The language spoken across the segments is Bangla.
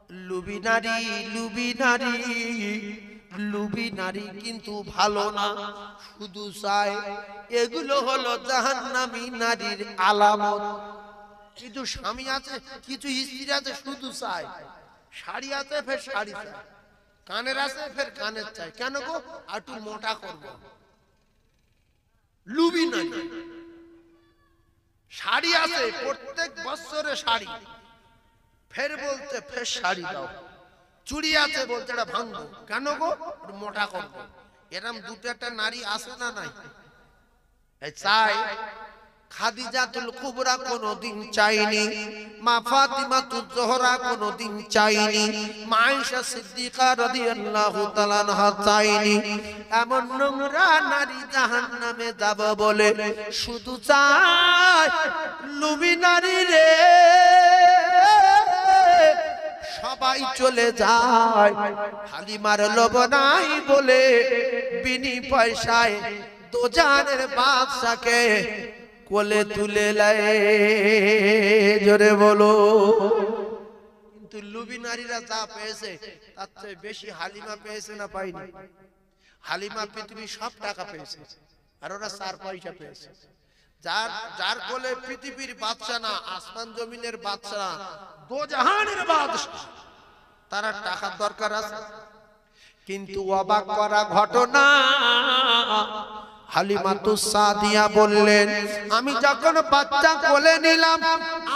লুবি নারী লুবি নারী লুবি নারী কিন্তু ভালো না, শুধু চায়। এগুলো হলো জাহান্নামী নারীর আলামত। কিছু স্বামী আছে, কিছু স্ত্রী আছে শুধু চায়, শাড়ি আছে ফের শাড়ি চায়, কানের আছে ফের কানের চায়। কেন গো? একটু মোটা করবো। লুবি নারী। শাড়ি আছে প্রত্যেক বছরে শাড়ি, ফের বলতে ফের শাড়ি দাও। চুড়ি আছে বলতে এটা ভাঙবো। কেন গো? মোটা করবো। এরম দুটো একটা নারী আছে না নাই? চাই। খাদিজাতুল কুবরা কোনদিন চাইনি, মা ফাতিমাতুজ জোহরা কোনদিন চাইনি, মা আয়েশা সিদ্দিকা রাদিয়াল্লাহু তাআলা আনহা চাইনি। এমন নোংরা নারী জাহান্নামে যাব বলে শুধু চায় লুবি নারী রে। সবাই চলে যায়, হালিমার লোভ নাই বলে বিনি পয়সায় দোজানের বাদশাকে কোলে তুলে লাই। জোরে বলো। কিন্তু লুবি নারীরা যা পেয়েছে তার চেয়ে বেশি হালিমা পেয়েছে না পাইনি? হালিমা পৃথিবীর সব টাকা পেয়েছে, আর ওরা 4 পয়সা পেয়েছে। যার যার কোলে পৃথিবীর বাদশা না, আসমান জমিনের বাদশা না, দোজাহানের বাদশা, তারা টাকার দরকার আছে। কিন্তু অবাক করা ঘটনা, হালিমাতুস সাদিয়া বললেন, আমি যখন বাচ্চা কোলে নিলাম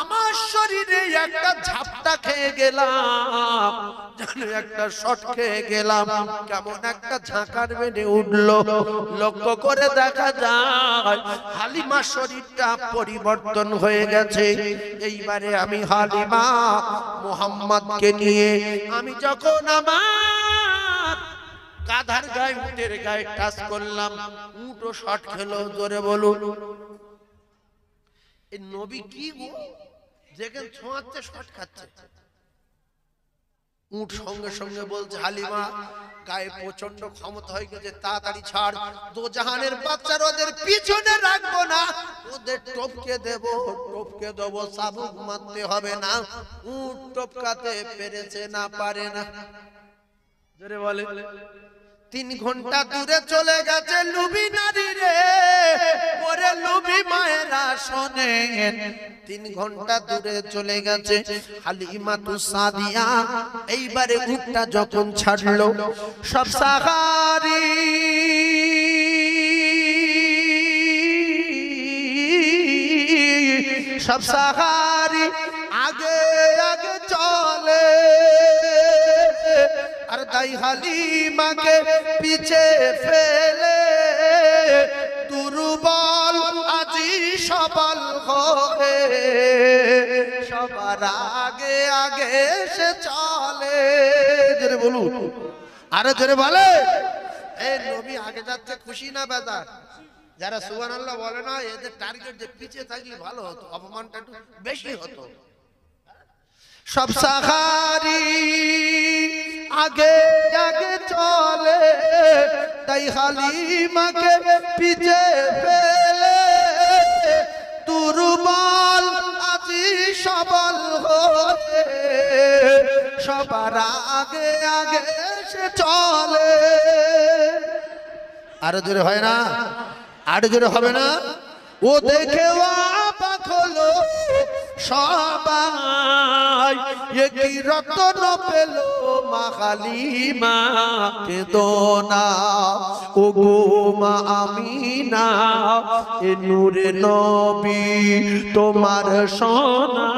আমার শরীরে একটা ঝাপটা খেয়ে গেলাম, জানো একটা শট খেয়ে গেলাম, কেমন একটা ঝাঁকার বেড়ে উঠলো। লক্ষ্য করে দেখা যায় হালিমার শরীরটা পরিবর্তন হয়ে গেছে। এইবারে আমি হালিমা মুহাম্মদকে নিয়ে আমি যখন আমার গাধার গায়ে উটের গায়ে টাচ করলাম, উটও শট খেলো। জোরে বলুন। এই নবী কি গো, যেখানে ছোঁয়াচ্ছে শট খাচ্ছে। উট সঙ্গে সঙ্গে বলছে, হালিমা গায়ে প্রচন্ড ক্ষমতা হয়ে গেছে, তাড়াতাড়ি ছাড়, দোজাহানের বাচ্চার ওদের পিছনে রাখবো না, ওদের টপকে দেব, টপকে দেবো, চাবুক মারতে হবে না। উট টপকাতে পেরেছে না, পারে না। জোরে বলে। 3 ঘন্টা দূরে চলে গেছে লুবি নারী রে, ওরে লুবি মায়েরা শোনেন। 3 ঘন্টা দূরে চলে গেছে হালিমাতুস সাদিয়া। এইবারে উটটা যখন ছাড়লো, সব সাহারি সব সাহারি আগে আগে চলে, আর তাই হালিমাকে পিছে ফেলে দুর্বল আজি সবল হয়ে সবার আগে আগে সে চলে। জোরে বলুন, আরে জোরে বলে। এই নবী আগে যাচ্ছে, খুশি না বেজার? যারা সুবহানাল্লাহ বলে না, এদের টার্গেট যে পিছে থাকলে ভালো হতো, অপমানটা একটু বেশি হতো। সব সাহারি আগে আগে চলে, তাই হালিমাকে পিছে ফেলে দুর্বল আজি সবল হয়ে সবার আগে আগে সে চলে। আরো জোরে হয় না? আরো জোরে হবে না? ও দেখে অবাক হলো সবাই, এ কি রতন পেল মা হালিমা, কেঁদো না ও গো মা আমিনা, এ নূরে নবী তোমার সোনা,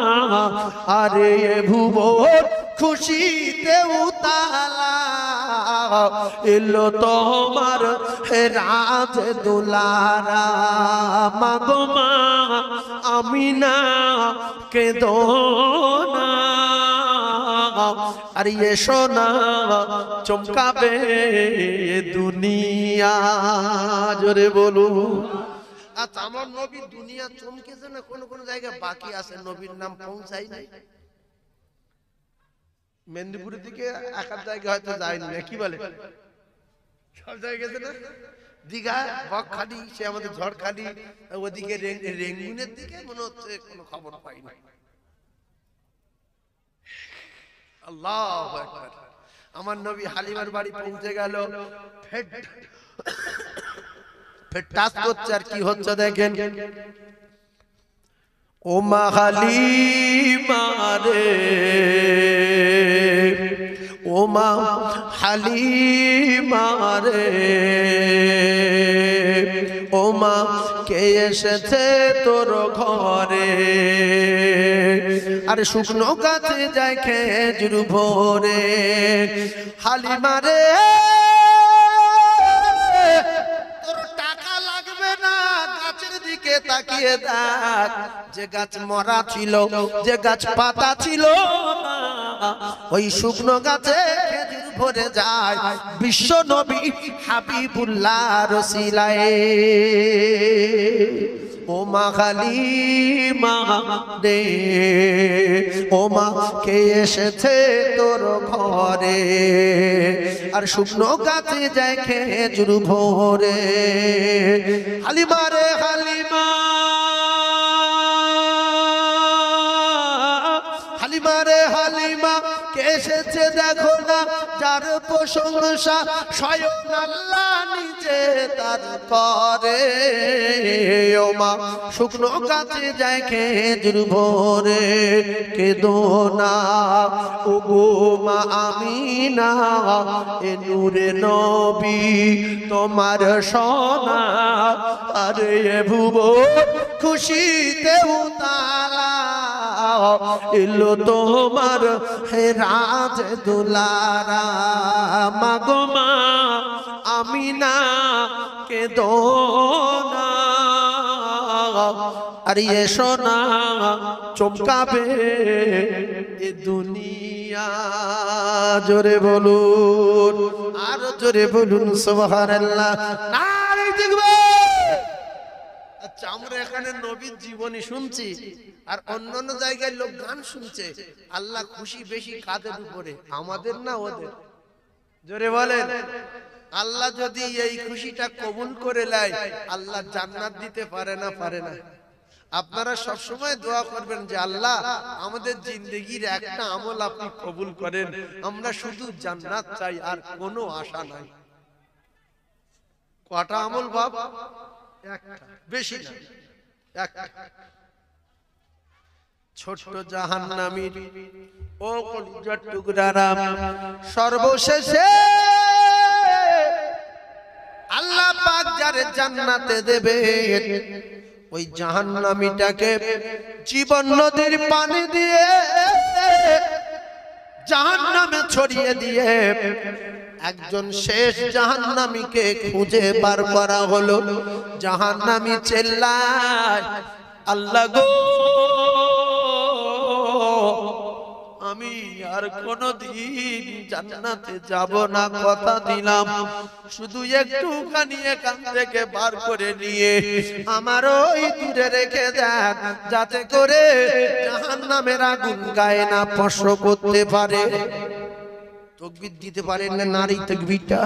আরে এ ভুবন খুশিতে উতালা, এলো তোমার রাজ দুলারা, মাগো মা আমিনা কেঁদো না, আর এসো না চমকাবে দুনিয়া। জোরে বলু। আচ্ছা, আমার নবী দুনিয়া চমকেছে না? কোন কোন জায়গায় বাকি আছে, নবীর নাম পৌঁছাই নাই। মেদিনীপুরের দিকে এক এক জায়গায় হয়তো যায়নি, কি বলে? সব জায়গায় গেছে না? দীঘা, বকখালি, সে আমাদের ঝড়খালি, ওদিকে রেঙ্গুনের দিকে মনে হচ্ছে কোনো খবর পাই না। আল্লাহু আকবার। আমার নবী হালিমার বাড়ি পৌঁছে গেল, ফের টাচ করছে, আর কি হচ্ছে দেখেন। ও মা হালিমা রে, ও মা হালিমা রে, ও মা কে এসেছে তোর ঘরে। আরে শুকনো গাছে যায় খেজুর ভরে। হালিমা রে, তোর টাকা লাগবে না, গাছের দিকে তাকিয়ে দেখ, যে গাছ মরা ছিল, যে গাছ পাতা ছিল, ওই শুকনো গাছে খেজুর ভরে যায় বিশ্ব নবী হাবিবুল্লাহ রসিলায়ে। ও মা হালিমা রে, ও মা কে এসেছে তোর ঘরে। আর শুকনো গাছে যায় খেজুর ভরে। হালিমা রে হালিমা, হালিমা রে হালিমা কে এসেছে দেখো না, যার প্রশংসা স্বয়ং আল্লাহ নিজে তার করে। ও মা শুকনো গাছে যায় খেজুর ভরে। কেঁদো না ও গো মা আমিনা, এ নূরে নবী তোমার সোনা। আরে এ ভুবন খুশিতে উতালা, এলো তোমার হেরাজ দুলারা। মাগো মা আমিনা কেঁদো না, আর এ সোনা চমকাবে এ দুনিয়া। জোরে বলুন, আর জোরে বলুন সুবহানাল্লাহ। নারে তাকবীর। আচ্ছা, আমরা এখানে নবীর জীবনী শুনছি, আর অন্যান্য জায়গায় লোক গান শুনছে। আল্লাহ খুশি বেশি কাদের উপরে, আমাদের না ওদের? জোরে বলেন। আল্লাহ যদি এই খুশিটা কবুল করে নেয়, আল্লাহ জান্নাত দিতে পারে না? পারে না? আপনারা সব সময় দোয়া করবেন যে আল্লাহ আমাদের জিন্দেগির একটা আমল আপনি কবুল করেন, আমরা শুধু জান্নাত চাই, আর কোনো আশা নাই। কটা আমল বাপ? একটা, বেশি না, একটা। ছোট্ট জাহান্নামীর ও কলিজার টুকরারা, সর্বশেষে আল্লাহ পাক যারে জান্নাতে দেবে, ওই জাহান্নামীটাকে জীবন নদীর পানি দিয়ে জাহান্নামে ছড়িয়ে দিয়ে একজন শেষ জাহান্নামীকে খুঁজে বার করা হলো। জাহান্নামী চিল্লায়, আল্লাহ গো, আমি আর কোনদিন জান্নাতে যাব না, কথা দিলাম। শুধু একটুখানি এখান থেকে বার করে নিয়ে আমার ওই দূরে রেখে দেন, যাতে করে জাহান্নামের আগুন গায়ে না স্পর্শ করতে পারে। তাকবীর দিতে পারেন না? নারী তাকবীরটা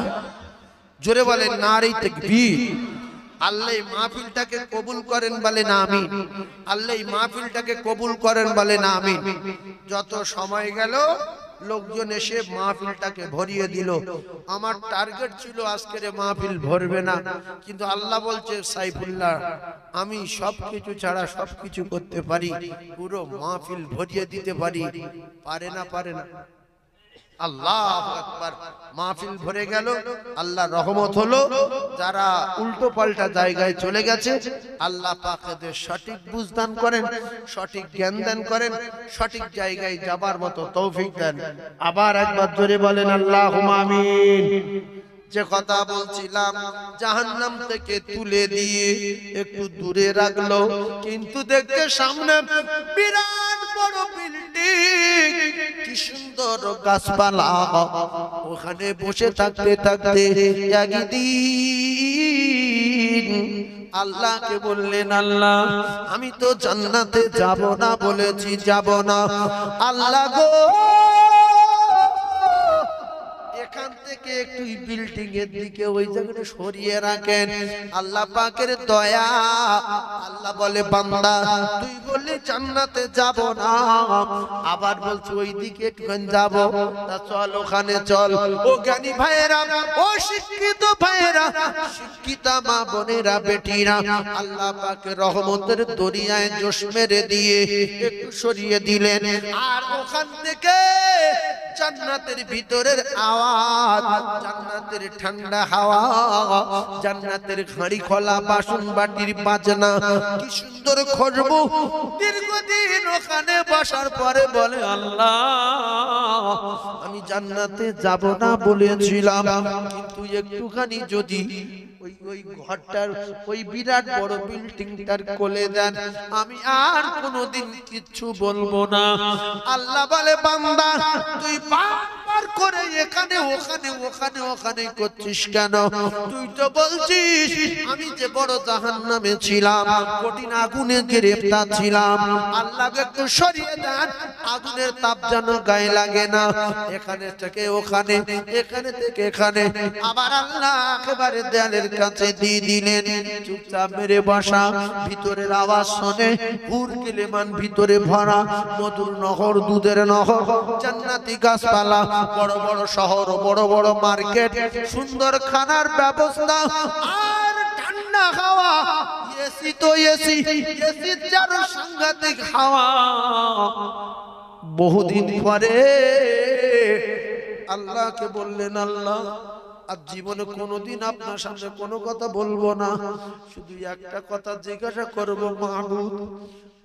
জোরে বলেন, নারী তাকবীর। আল্লাহ মাহফিলটাকে কবুল করেন বলেন আমিন। আল্লাহ মাহফিলটাকে কবুল করেন বলেন আমিন। যত সময় গেল লোকজন এসে মাহফিলটাকে ভরিয়ে দিল। আমার টার্গেট ছিল আজকের মাহফিল ভরবে না, কিন্তু আল্লাহ বলছে সাইফুল্লাহ আমি সবকিছু ছাড়া সবকিছু করতে পারি, পুরো মাহফিল ভরিয়ে দিতে পারি। পারে না? পারে না? আল্লাহু আকবার। মাহফিল ভরে গেল, আল্লাহর রহমত হলো। যারা উল্টো পাল্টা জায়গায় চলে গেছে, আল্লাহ পাক এদের সঠিক বুঝ দান করেন, সঠিক জ্ঞান দান করেন, সঠিক জায়গায় যাবার মতো তৌফিক দেন। আবার একবার জোরে বলেন আল্লাহুম্মা আমিন। যে কথা বলছিলাম, জাহান্নাম থেকে তুলে দিয়ে একটু দূরে রাখলো, কিন্তু দেখতে সামনে বিরাট বড় বিল্ডিং, কি সুন্দর গাছপালা। ওখানে বসে থাকতে থাকতে একদিন আল্লাহকে বললেন, আল্লাহ আমি তো জান্নাতে যাব না বলেছি, যাব না। আল্লাহ গো, এখান থেকে একটু বিল্ডিং এর দিকে ওই জায়গাটা সরিয়ে রাখেন। আল্লাহ পাকের দয়া, আল্লাহ বলে বান্দা তুই বললি জান্নাতে যাব না, আবার বলছি ওই দিকে একটুখানি যাব, তা চল ওখানে চল। ও জ্ঞানী ভাইয়েরা, ও শিক্ষিত ভাইয়েরা, শিক্ষিতা মা বোনেরা, বেটিরা, আল্লাহ পাকের রহমতের দরিয়ায় জোশ মেরে দিয়ে একটু সরিয়ে দিলেন। আর ওখান থেকে জান্নাতের ভিতরের আওয়াজ, জান্নাতের ঠান্ডা হাওয়া, জান্নাতের হাঁড়ি খোলা বাসন বাটির বাজনা, কি সুন্দর খুশবু। দীর্ঘদিন ওখানে বসার পরে বলে আল্লাহ আমি জান্নাতে যাব না বলেছিলাম, কিন্তু একটুখানি যদি ওই ঘরটার ওই বিরাট বড় বিল্ডিংটার কোলে দেন, আমি আর কোনোদিন কিচ্ছু বলবো না। আল্লাহ বলে বান্দা তুই বারবার করে এখানে ওখানে ওখানে ওখানে করছিস কেন? তুই তো বলছিস আমি যে বড় জাহান্নামে ছিলাম, কঠিন আগুনে গ্রেফতার ছিলাম। আল্লাহকে একটু সরিয়ে দেন, আগুনের তাপ যেন গায়ে লাগে না। এখানে থেকে ওখানে, এখানে থেকে এখানে, আবার আল্লাহ একেবারে দেয়ালের কাছে দিয়ে দিলেন। চুপচাপ মেরে বসা, ভিতরের আওয়াজ শুনে হুর গিলেমান ভিতরে ভরা, মধুর নহর, দুধের নহর, জান্নাতি গাছপালা, বড় বড় শহর, বড় বড় মার্কেট, সুন্দর খানার ব্যবস্থা, আর ঠান্ডা হাওয়া। এসি তো এসি, এসি যার সাংঘাতিক হাওয়া। বহুদিন পরে আল্লাহকে বললেন আল্লাহ আর জীবনে কোনোদিন আপনার সামনে কোনো কথা বলবো না, শুধু একটা কথা জিজ্ঞাসা করবো, মাহবুব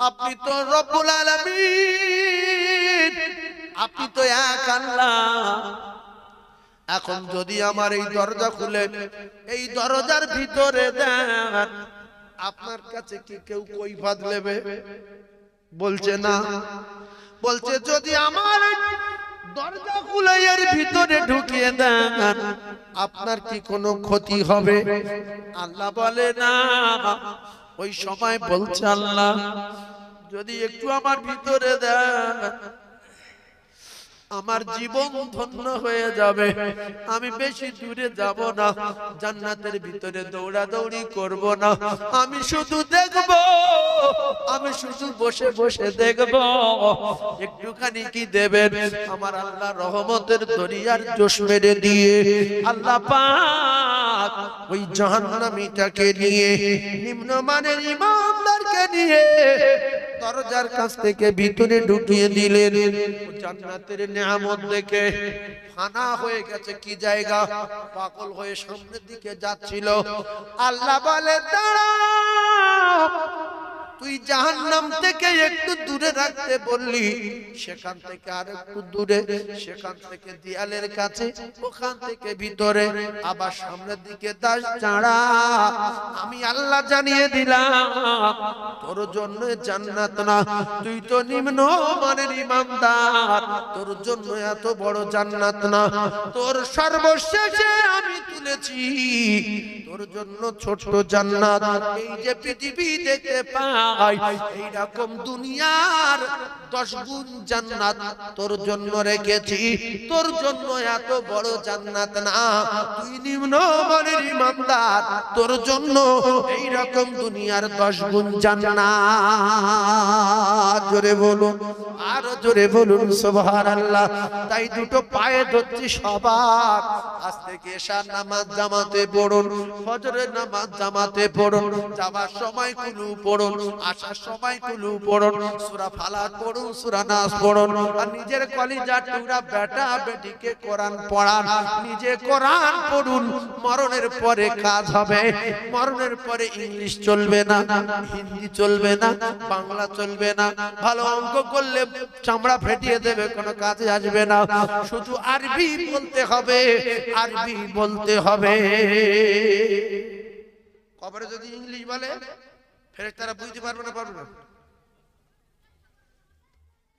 আপনি তো রব্বুল আলামিন, আপনি তো এক আল্লাহ। এখন যদি আমার এই দরজা খুলে এই দরজার ভিতরে দেন, আপনার কাছে কি কেউ কৈফিয়ত নেবে? বলছে না। বলছে যদি আমার দরজা খুলে এর ভিতরে ঢুকিয়ে দেন, আপনার কি কোনো ক্ষতি হবে? আল্লাহ বলে না। ওই সময় বলছে আল্লাহ যদি একটু আমার ভিতরে দেন, আমার জীবন ধন্য হয়ে যাবে। আমি বেশি দূরে যাব না, জান্নাতের ভিতরে দৌড়াদৌড়ি করব না, আমি শুধু দেখব, আমি শুধু বসে বসে দেখব। একটুখানি কি দেবেন? আমার আল্লাহ রহমতের দরিয়ার জোশ মেরে দিয়ে আল্লাহ পাক ওই জাহান্নামীটাকে নিয়ে, নিম্নমানের ইমানদারকে নিয়ে দরজার কাছ থেকে ভিতরে ঢুকিয়ে দিলেন। জান্নাতের নিয়ামত দেখে ফানা হয়ে গেছে, কি জায়গা, পাগল হয়ে সামনের দিকে যাচ্ছিল। আল্লাহ বলে দাঁড়াও, তুই জাহান্নাম থেকে একটু দূরে রাখতে বললি, সেখান থেকে আর একটু দূরে, সেখান থেকে দেয়ালের কাছে, ওখান থেকে ভিতরে, আবার সামনের দিকে দাঁড়া। আমি আল্লাহ জানিয়ে দিলাম তোর জন্য জান্নাত না, তুই তো নিম্ন মানের ইমানদার, তোর জন্য এত বড় জান্নাত না, তোর সর্বশেষে আমি তুলেছি তোর জন্য ছোট জান্নাত। এই যে পৃথিবী দেখতে পাই, এইরকম দুনিয়ার 10 গুণ জান্নাত তোর জন্য রেখেছি, তোর জন্য এত বড় জান্নাত না, তুই নিম্ন মানের ইমানদার, তোর জন্য এইরকম দুনিয়ার 10 গুণ জান্নাত। জোরে বলুন, আরো জোরে বলুন সুবহানাল্লাহ। তাই দুটো পায়ে ধরছি সবার, আজ থেকে এশার নামাজ জামাতে পড়ুন, ফজরের নামাজ জামাতে পড়ুন, যাবার সময় কুলু পড়ুন, আসার সময় কুলু পড়ুন, সূরা ফালাক পড়ুন, সূরা নাস পড়ুন, আর নিজের কলিজা টুকরা বেটা বেটিকে কোরআন পড়ান, নিজে কোরআন পড়ুন। মরণের পরে কাজ হবে, মরণের পরে ইংলিশ চলবে না, হিন্দি চলবে না, বাংলা চলবে না, ভালো অঙ্ক করলে চামড়া ফেটিয়ে দেবে, কোনো কাজে আসবে না, শুধু আরবি বলতে হবে, আরবি বলতে হবে। কবরে যদি ইংলিশ বলে ফেরেশতারা বুঝতে পারবে না, পারবে না?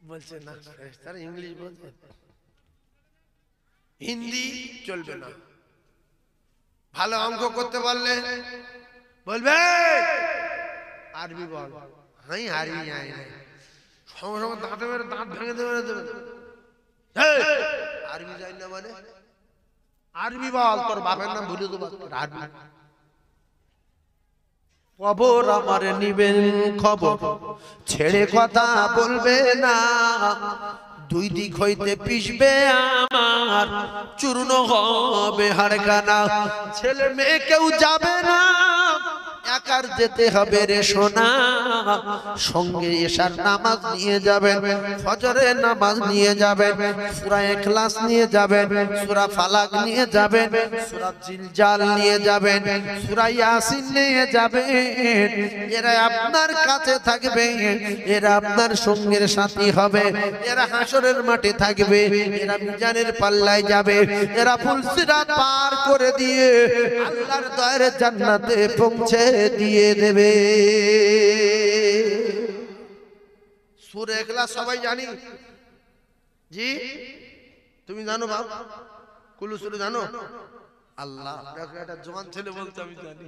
বলছে না, ফেরেশতারা ইংলিশ বলছে, হিন্দি চলবে না। ভালো অঙ্ক করতে বললে বলবে আরবি বল, হাই আরবি আই না, সঙ্গে সঙ্গে দাঁতে মেরে দাঁত ভেঙে দেবে, আরবি জানি না মানে আরবি বল, তোর বাপের নাম ভুলে দেবো আরবি। কবর আমার নিবেন খবর, ছেড়ে কথা বলবে না, দুই দিক হইতে পিষবে আমার, চূর্ণ হবে হাড়কানা। ছেলে মেয়ে কেউ যাবে না, একার যেতে হবে রে সোনা, সঙ্গে এশার নামাজ নিয়ে যাবেন, ফজরের নামাজ নিয়ে যাবেন, সূরা ইখলাস নিয়ে যাবেন, সূরা ফালাক নিয়ে যাবেন, সূরা জিলজাল নিয়ে যাবেন, সূরা ইয়াসিন নিয়ে যাবেন। এরা আপনার কাছে থাকবে, এরা আপনার সঙ্গের সাথী হবে, এরা হাসরের মাঠে থাকবে, এরা মিজানের পাল্লায় যাবে, এরা ফুলসিরাত পার করে দিয়ে আল্লাহর দয়ার জান্নাতে পৌঁছে দিয়ে দেবে। সূরা ইখলাস সবাই জানি জি? তুমি জানো বাপ? কুলু সূরা জানো? আল্লাহ, একটা জওয়ান ছেলে বলতে আমি জানি।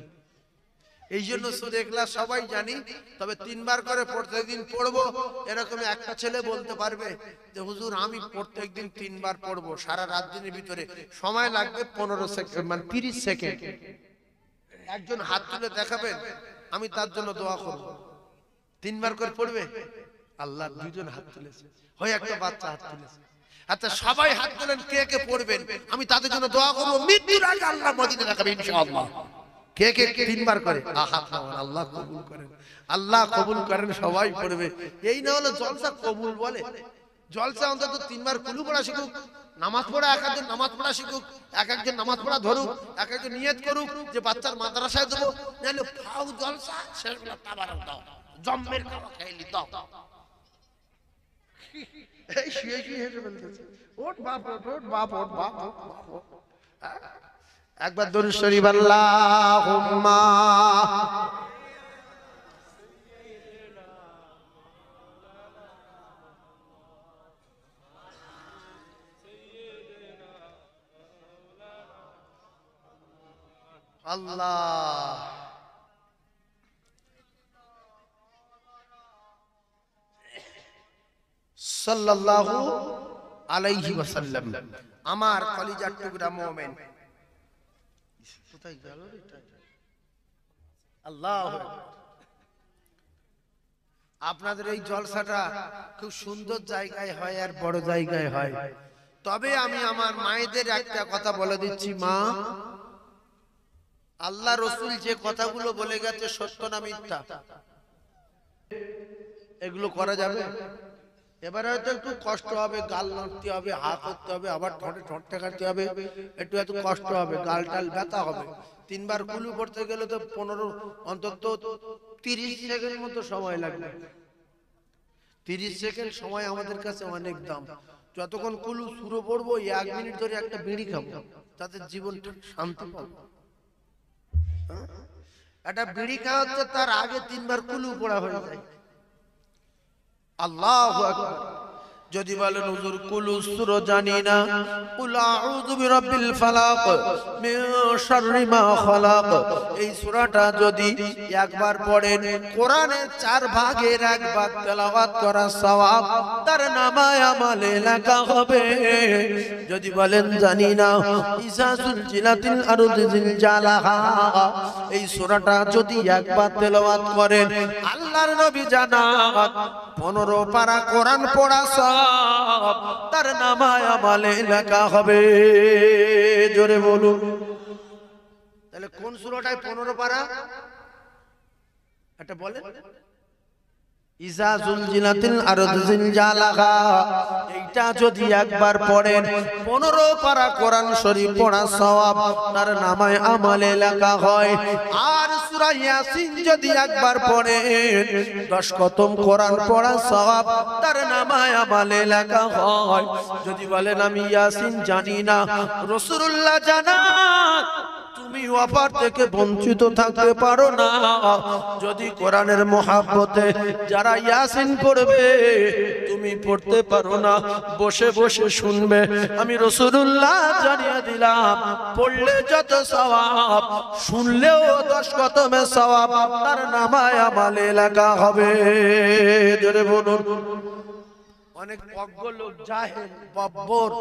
এই জন্য সূরা ইখলাস সবাই জানি, তবে 3 বার করে প্রত্যেকদিন পড়বো। এরকম একটা ছেলে বলতে পারবে যে হুজুর আমি প্রত্যেকদিন 3 বার পড়বো, সারা রাত দিনের ভিতরে সময় লাগবে 15 সেকেন্ড, মানে 30 সেকেন্ড। একজন হাত তুলে দেখাবেন, আমি তার জন্য দোয়া করব। 3 বার করে পড়বে? আল্লাহ, 2 জন হাত তুলেছে, হয় একটা বাচ্চা হাত তুলেছে। আচ্ছা সবাই হাত তোলেন, কে কে পড়বেন, আমি তাদের জন্য দোয়া করব, মৃত্যুর আগে আল্লাহ মদিনা দেখাবে ইনশাআল্লাহ। কে কে 3 বার করে? আল্লাহ কবুল করেন, আল্লাহ কবুল করেন, সবাই পড়বে। এই না হলো জলসা কবুল বলে। জলসা অন্তত 3 বার কুলু পড়া শিখুক, নামাজ পড়া, এক একজন নামাজ পড়া শিখুক, এক একজন নামাজ পড়া ধরুক, এক একজন নিয়ত করুক যে বাচ্চার মাদ্রাসায় দেবো। নাহলে ফাউ জলসা শেষগুলো তাবারক দাও, জম্মের খাওয়া খাইলি দাও। এই শুয়ে শুয়ে হেসে ফেলতেছে, ওঠ বাপ ওঠ, ওঠ বাপ ওঠ, বাপ ওঠ। একবার দরুদ শরীফ আল্লাহুম্মা আল্লাহ। সাল্লাল্লাহু আলাইহি ওয়াসাল্লাম। আমার কলিজার টুকরা মুমিন, কোথায় গেল রে? আল্লাহু আকবার। আপনাদের এই জলসাটা খুব সুন্দর জায়গায় হয় আর বড় জায়গায় হয়। তবে আমি আমার মায়েদের একটা কথা বলে দিচ্ছি, মা, আল্লাহ রসুল যে কথাগুলো বলে গেছে সত্য না মিথ্যা, এগুলো করা যাবে? এবারে হয়তো একটু কষ্ট হবে, গাল নাড়তে হবে, হা করতে হবে, আবার ঠোঁটে ঠোঁট ঠেকাতে হবে, একটু এত কষ্ট হবে, গাল টাল ব্যথা হবে। 3 বার কুলু পড়তে গেলে তো 15 অন্তত 30 সেকেন্ড মতো সময় লাগবে। 30 সেকেন্ড সময় আমাদের কাছে অনেক দাম। যতক্ষণ কুলু শুরু পড়বো 1 মিনিট ধরে একটা বিড়ি খাবো, তাদের জীবন শান্তি পাবো। একটা বিড়ি খাওয়া হচ্ছে, তার আগে 3 বার কুলু পড়া হয়ে যায়। আল্লাহু আকবার। যদি বলেন হুজুর কুলু সূরা জানি না, কুল আউযু বিরাব্বিল ফালাক মিন শাররি মা খালাক, এই সূরাটা যদি একবার পড়েন, কোরআনের 4 ভাগের 1 ভাগ তেলাওয়াত করা সওয়াব তার নামায় আমলে লেখা হবে। যদি বলেন জানি না, ইজা সুলজিলাতিল আরদু জিলজালাহা, এই সূরাটা যদি একবার তেলাওয়াত করেন, আল্লাহর নবী জানান 15 পারা কোরআন পড়া সওয়াব তার নামায় আমলে লেখা হবে। জোরে বলুন। তাহলে কোন সূরাটায় 15 পারা? এটা বলেন। ইজা জুলজিলাতিল আরদু জিলজালাহা, এইটা যদি একবার পড়েন 15 পারা কোরআন শরীফ পড়া সওয়াব তার নামায় আমলে লেখা হয়। আর সূরা ইয়াসিন যদি একবার পড়েন 10 খতম কোরআন পড়া সওয়াব তার নামায় আমলে লেখা হয়। যদি বলেন আমি ইয়াসিন জানি না, রাসূলুল্লাহ জানান তুমি ওয়াফার থেকে বঞ্চিত থাকতে পারো না। যদি কোরআনের মহব্বতে যারা ইয়াসিন পড়বে তুমি পড়তে পারো না, বসে বসে শুনবে, আমি রাসূলুল্লাহ জানিয়ে দিলাম পড়লে যত সওয়াব, শুনলেও 10 খতমে সওয়াব তার নামায় আমলে লেখা হবে। জোরে বলুন। অনেক অজ্ঞ লোক, জাহেল, বব্বর,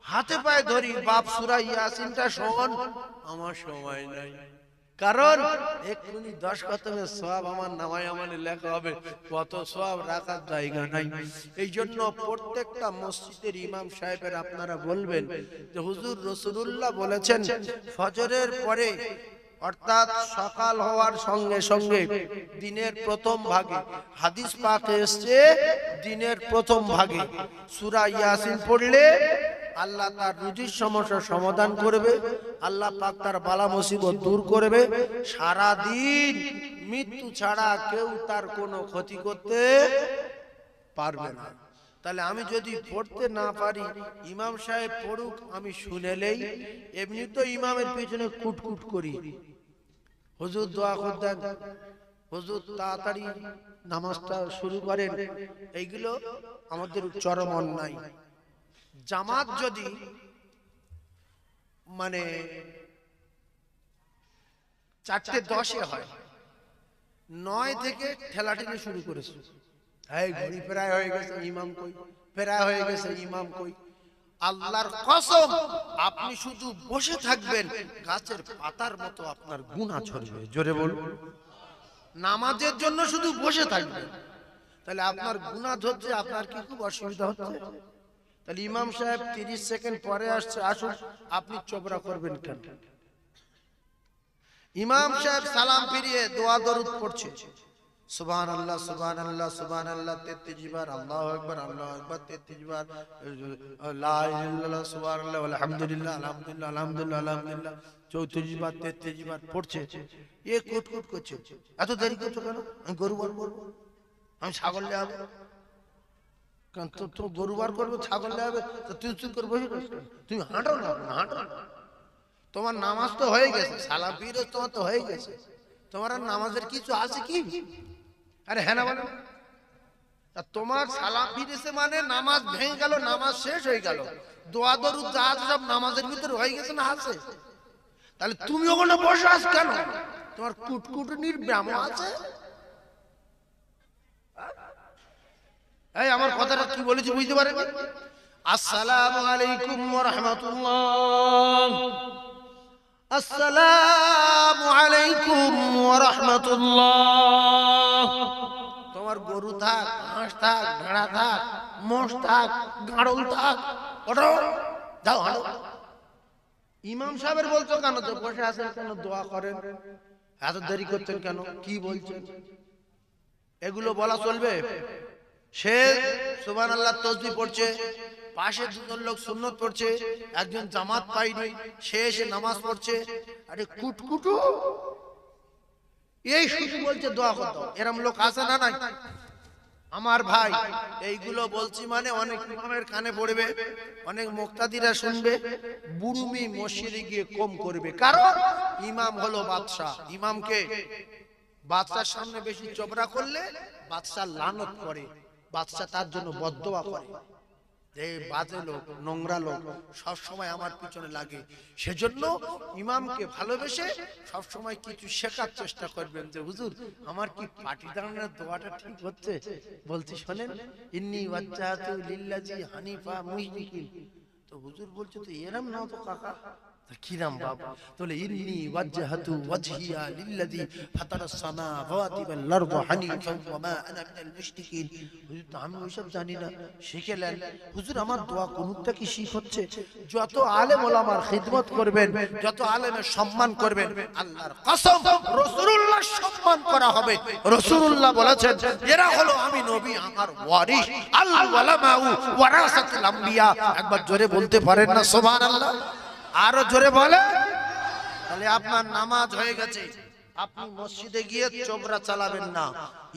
হাতে পায়ে ধরি, বাপ সূরা ইয়াসিনটা শোন। আমার সময় নাই, কারণ এক্ষুনি 10 খতমের সওয়াব আমার নামায় আমলে লেখা হবে, কত সওয়াব রাখার জায়গা নাই। এই জন্য প্রত্যেকটা মসজিদের ইমাম সাহেবের আপনারা বলবেন যে হুজুর রাসূলুল্লাহ বলেছেন ফজরের পরে অর্থাৎ সকাল হওয়ার সঙ্গে সঙ্গে দিনের প্রথম ভাগে, হাদিস পাকে এসেছে দিনের প্রথম ভাগে সূরা ইয়াসিন পড়লে আল্লাহ তার রুজির সমস্যার সমাধান করবে, আল্লাহ পাক তার বালা মুসিবত দূর করবে, সারা দিন মৃত্যু ছাড়া কেউ তার কোনো ক্ষতি করতে পারবে না। তাহলে আমি যদি পড়তে না পারি, ইমাম সাহেব পড়ুক, আমি শুনেলেই, এমনি তো ইমামের পিছনে কুটকুট করি, হুজুর দোয়া করতেন, হুজুর তাড়াতাড়ি নামাজটা শুরু করেন, এইগুলো আমাদের চরম অন্যায়। জামাত যদি মানে 4:10 হয়, 9 থেকে ঠেলাঠেলি শুরু করেছে, এই ঘড়ি প্রায় হয়ে গেছে, ইমাম কই, প্রায় হয়ে গেছে, ইমাম কই। আল্লাহর কসম, আপনি শুধু বসে থাকবেন, গাছের পাতার মতো আপনার গুনাহ ঝরবে। জোরে বলুন, নামাজের জন্য শুধু বসে থাকবেন, তাহলে আপনার গুনাহ ঝরছে, আপনার কি খুব অসুবিধা হচ্ছে? তাহলে ইমাম সাহেব 30 সেকেন্ড পরে আসছে, আসুন, আপনি চোবরা করবেন কেন? ইমাম সাহেব সালাম ফিরিয়ে দোয়া দরুদ পড়ছে, সুবহানাল্লাহ সুবহানাল্লাহ সুবহানাল্লাহ 33 বার, আল্লাহু আকবার আল্লাহু আকবার 33 বার, লা ইলাহা ইল্লাল্লাহ সুবহানাল্লাহ আলহামদুলিল্লাহ আলহামদুলিল্লাহ আলহামদুলিল্লাহ আলহামদুলিল্লাহ 34 বার 33 বার পড়ছে। এ কুটকুট করছে, এত দেরি করছো কেন? আমি গরু বার করবো, আমি ছাগল নিয়ে আসবো, কারণ তো গরু বার করবো, ছাগল নিয়ে আসবে, তুই চুপ করে বসে রয়েছ, তুমি হাঁটো না, হাঁটো না, তোমার নামাজ তো হয়ে গেছে, সালাম ফিরে তোমার তো হয়ে গেছে, তোমার আর নামাজের কিছু আছে কি? আরে হ্যাঁ না বলে, তোমার সালাম ফিরেছে মানে নামাজ ভেঙে গেল, নামাজ শেষ হয়ে গেল, দোয়া দরুদ যা আছে সব নামাজের ভিতরে হয়ে গেছে না আছে? তাহলে তুমি ওখানে বসে আছ কেন? তোমার কুটকুটনির ব্যায়াম আছে? এই আমার কথাটা কি বলেছি বুঝতে পারেন? আসসালামু আলাইকুম ওয়া রাহমাতুল্লাহ, আসসালামু আলাইকুম ওয়া রাহমাতুল্লাহ। তোমার গরু থাক, হাঁস থাক, ভেড়া থাক, মোষ থাক, গাড়ল থাক, ওঠো যাও হাঁটো। ইমাম সাহেবের বলছো কেন? তো বসে আছেন কেন? দোয়া করেন, এত দেরি করছেন কেন? কি বলছেন? এগুলো বলা চলবে? সে সুবহানাল্লাহ তাসবিহ পড়ছে, পাশে দুজন লোক সুন্নত পড়ছে, একজন জামাত পায়নি, সে এসে নামাজ পড়ছে, আরে কুটকুটু এই শুধু বলছে দোয়া করতে, এরকম লোক আছে না নাই? আমার ভাই, এইগুলো বলছি মানে অনেক ইমামের কানে পড়বে, অনেক মুক্তাদিরা শুনবে, বুড়ুমি মসজিদে গিয়ে কম করবে, কারণ ইমাম হলো বাদশাহ। ইমামকে বাদশার সামনে বেশি চোবরা করলে বাদশা লানত করে, বাদশা তার জন্য বদদোয়া করে, যে বাজে লোক, নোংরা লোক সব সময় আমার পিছনে লাগে। সেজন্য ইমামকে ভালোবেসে সব সময় কিছু শেখার চেষ্টা করবেন, যে হুজুর আমার কি পাটি দাঁড়ানোর দোয়াটা ঠিক হচ্ছে? বলছি শোনেন, ইন্নী ওয়াজ্জাহতু লিল্লাযী হানিফা মুশরিকিন। তো হুজুর বলছে তো এরম না তো কাকা, কিরাম বাবা? তাহলে ইন্নী ওয়াজ্জাহতু ওয়াজহিয়া লিল্লাযী ফাতারাস সামাওয়াতি ওয়াল আরদ হানিফান ওয়া মা আনা মিনাল মুশরিকিন। হুজুর তো আমি ওইসব জানি না, শিখেলেন। হুজুর আমার দোয়া কুনুতটা কি শিখ হচ্ছে? যত আলেম ওলামার খিদমত করবেন, যত আলেমের সম্মান করবেন, আল্লাহর কসম রাসূলুল্লাহ সম্মান করা হবে। রাসূলুল্লাহ বলেছেন, এরা হলো আমি নবী আমার ওয়ারিস, আল উলামাউ ওয়ারাসাতুল আম্বিয়া। একবার জোরে বলতে পারেন না সুবহানাল্লাহ? আরো জোরে বলে। তাহলে আপনার নামাজ হয়ে গেছে, আপনি মসজিদে গিয়ে চোবরা চালাবেন না।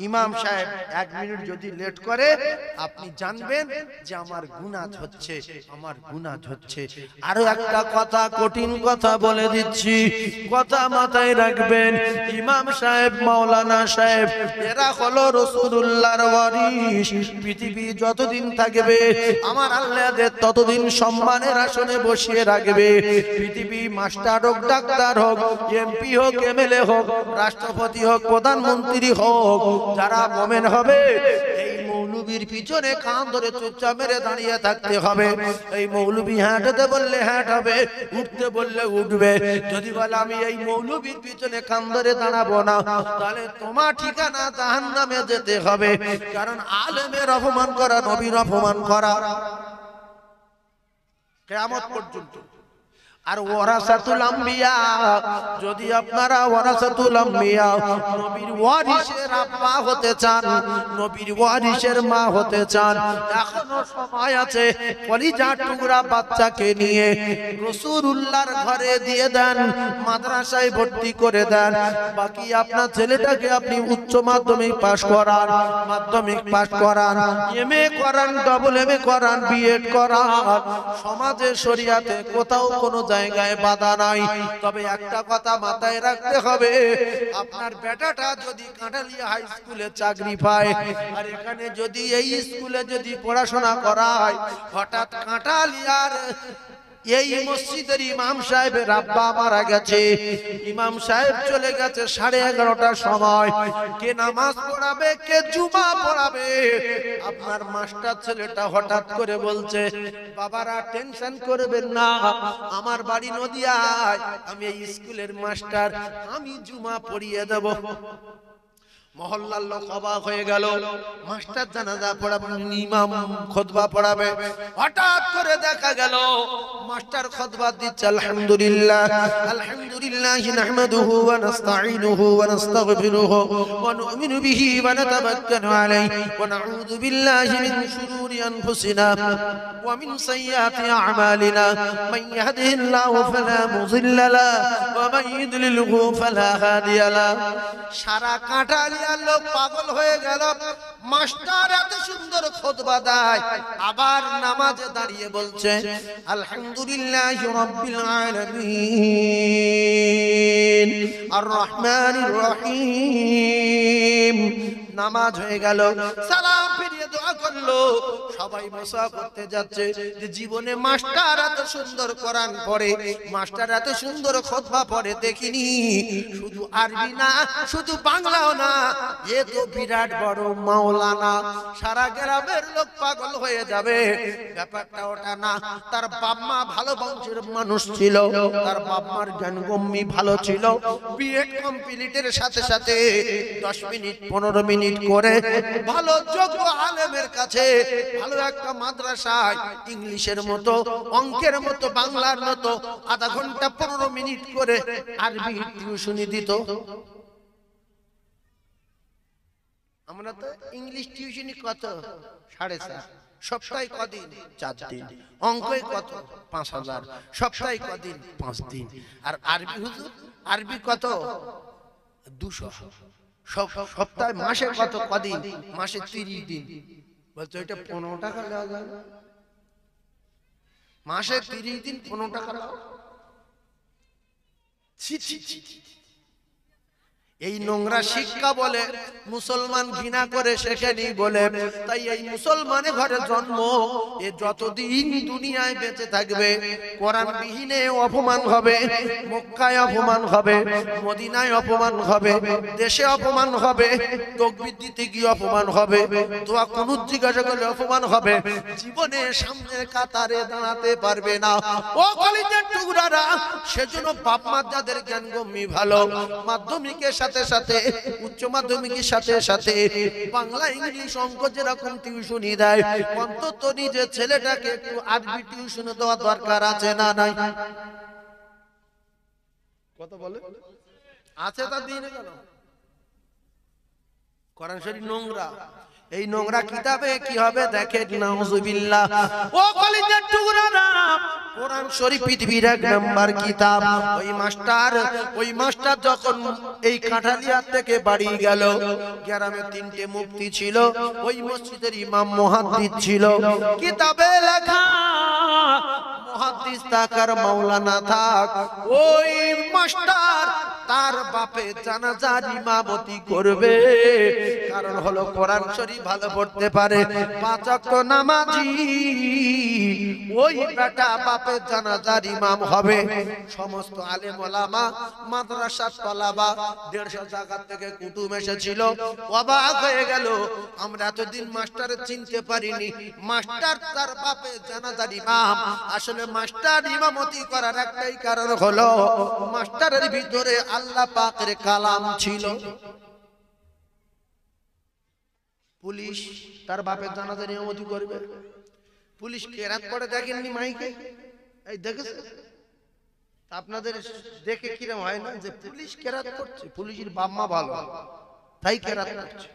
ইমাম সাহেব 1 মিনিট যদি লেট করে, আপনি জানবেন যে আমার গুনাহ হচ্ছে, আমার গুনাহ হচ্ছে। আরো একটা কথা, কঠিন কথা বলে দিচ্ছি, কথা মাথায় রাখবেন। ইমাম সাহেব, মাওলানা সাহেব, এরা হলো রাসূলুল্লাহর ওয়ারিস। পৃথিবী যতদিন থাকবে আমার আল্লাহদের ততদিন সম্মানের আসনে বসিয়ে রাখবে। পৃথিবী মাস্টার হোক, ডাক্তার হোক, এমপি হোক, এমএলএ হোক, রাষ্ট্রপতি হোক, প্রধানমন্ত্রী হোক, যারা মুমিন হবে এই মৌলবী মৌলবীর পিছনে কান ধরে চুপচাপ মেরে দাঁড়িয়ে থাকতে হবে। এই মৌলবী হাঁটতে বললে হাঁটাবে, উঠতে বললে উঠবে। যদি বলে আমি এই মৌলবীর পিছনে কান ধরে দাঁড়াবো না, তাহলে তোমার ঠিকানা জাহান্নামে যেতে হবে। কারণ আলেমের অপমান করা নবীর অপমান করা কিয়ামত পর্যন্ত। আর ওয়ারাসাতুল আম্বিয়া, যদি আপনারা ওয়ারাসাতুল আম্বিয়া নবীর ওয়ারিসের আব্বা হতে চান, নবীর ওয়ারিসের মা হতে চান, এখনো সময় আছে। কলিজার টুকরা বাচ্চাকে নিয়ে রাসূলুল্লাহর ঘরে দিয়ে দেন, মাদ্রাসায় ভর্তি করে দেন। বাকি আপনার ছেলেটাকে আপনি উচ্চ মাধ্যমিক পাস করান, মাধ্যমিক পাস করান, এমএ করান, ডবল এমএ করান, বিএড করান। সমাজে শরিয়াতে কোথাও কোনো জায়গায় বাধা নাই। তবে একটা কথা মাথায় রাখতে হবে, আপনার বেটাটা যদি কাঁঠালিয়া হাই স্কুলে চাকরি পায়, আর এখানে যদি এই স্কুলে যদি পড়াশোনা করায়, হঠাৎ কাঁঠালিয়ার এই মসজিদের ইমাম সাহেবের আব্বা মারা গেছে, ইমাম সাহেব চলে গেছে 11:30টার সময়, কে নামাজ পড়াবে, কে জুমা পড়াবে? আপনার মাস্টার ছেলেটা হঠাৎ করে বলছে, বাবারা টেনশন করবেন না, আমার বাড়ি নদিয়ায়, আমি এই স্কুলের মাস্টার, আমি জুমা পড়িয়ে দেব। মহল্লার লোক অবাক হয়ে গেল, মাস্টার জানাজা পড়াবে, ইমাম খুতবা পড়াবে। হঠাৎ করে দেখা গেল মাস্টার খুতবা দিচ্ছে, আলহামদুলিল্লাহ আলহামদুলিল্লাহি নাহমাদুহু ওয়া নাস্তাঈনুহু ওয়া নাস্তাগফিরুহু ওয়া নু'মিনু বিহি ওয়া নাতাওয়াক্কালু আলাইহি ওয়া নাউযু বিল্লাহি মিন শুরুরি আনফুসিনা ওয়া মিন সাইয়্যাতি আ'মালিনা মান ইয়াহদিহিল্লাহু ফালা মুযিল্লা লাহু ওয়া মান ইউদ্লিলহু ফালা হাদিয়া লাহু। সারা কাঁঠালিয়া লোক পাগল হয়ে গেল, মাস্টার এত সুন্দর খুতবা দেয়, আবার নামাজে দাঁড়িয়ে বলছে আলহামদুলিল্লাহি রাব্বিল আলামিন আর রহমানির রহিম। নামাজ হয়ে গেল, সালাম ফিরিয়ে দোয়া করলো, সবাই মুসা করতে যাচ্ছে যে জীবনে মাস্টার এত সুন্দর কোরআন পড়ে, মাস্টার এত সুন্দর খুতবা পড়ে দেখিনি। শুধু আরবি না, শুধু বাংলাও না, এ তো বিরাট বড় মাওলানা। সারা গ্রামের লোক পাগল হয়ে যাবে। ব্যাপারটা ওটা না, তার বাপ মা ভালো বংশের মানুষ ছিল, তার বাপ মার জ্ঞানগম্যি ভালো ছিল। বিএড কমপ্লিটের সাথে সাথে 10 মিনিট 15 মিনিট করে ভালো যোগ্য আলেমের কাছে ভালো একটা মাদ্রাসায় ইংলিশের মতো, অঙ্কের মতো, বাংলার মতো আধা ঘন্টা 15 মিনিট করে আরবি টিউশনি দিত। আমরা তো ইংলিশ টিউশনি কত 7.5, সপ্তাহে কদিন 4 দিন, অঙ্কে কত 5000, সপ্তাহে কদিন 5 দিন। আর আরবি হুজুর, আরবি কত 200, সপ্তাহে মাসে কত কদিন, মাসে 30 দিন। বলতো এটা 15 টাকা দেওয়া যায়, মাসে 30 দিন 15 টাকা দাও। ছি ছি ছি, এই নোংরা শিক্ষা বলে মুসলমান ঘৃণা করে শেখেনি বলে, তাই এই মুসলমানের ঘরে জন্ম, এ যতদিন দুনিয়ায় বেঁচে থাকবে কোরআন বিহীনে অপমান হবে, মক্কায় অপমান হবে, মদিনায় অপমান হবে, দেশে অপমান হবে, তাকবীর দিতে গিয়ে অপমান হবে, দোয়া কুনুত জিজ্ঞাসা করলে অপমান হবে, জীবনে সামনের কাতারে দাঁড়াতে পারবে না। ও কলিজার টুকরারা, সেজন্য বাপ মা যাদের জ্ঞানগম্যি ভালো, মাধ্যমিকের সাথে সাথে উচ্চ মাধ্যমিকের সাথে সাথে বাংলা, ইংলিশ, অঙ্ক যেরকম টিউশনি দেয়, অন্তত নিজের ছেলেটাকে একটু আরবি টিউশন দেওয়া দরকার আছে না নাই? কত বলে আছে, তা দিন কেন? কোরআন শরীফ নোংরা, এই নোংরা কিতাবে কি হবে দেখেন, নাউজুবিল্লাহ। ও কলিজার টুকরারা, কোরআন শরীফ পৃথিবীর 1 নাম্বার কিতাব। ওই মাস্টার যখন এই কাঁঠালিয়া থেকে বাড়ি গেল, গ্রামে 3টে মুফতি ছিল, ওই মসজিদের ইমাম মুহাদ্দিস ছিল। কিতাবে লেখা মুহাদ্দিস থাক আর মাওলানা থাক, ওই মাস্টার তার বাপে জানাজার ইমামতি করবে। কারণ হলো কোরআন শরীফ ভালো পড়তে পারে, 5 ওয়াক্ত নামাজি, ওই বেটা বাপে জানাজার ইমাম হবে। সমস্ত আলেম ওলামা, মাদ্রাসার তলাবা, 150 জায়গা থেকে কুটুম এসেছিল। অবাক হয়ে গেল, আমরা এতদিন মাস্টারে চিনতে পারিনি, মাস্টার তার বাপে জানাজার ইমাম। আসলে মাস্টার ইমামতি করার একটাই কারণ হলো মাস্টারের ভিতরে আল্লাহ পাকের কালাম ছিল। পুলিশ তার বাপের জানাজার ইমামতি করবে। পুলিশ কেরাত পড়ে দেখেননি মাইকে? এই দেখেছে আপনাদের দেখে কিরম হয় না যে পুলিশ কেরাত করছে? পুলিশের বাম্মা ভালো তাই কেরাত করছে।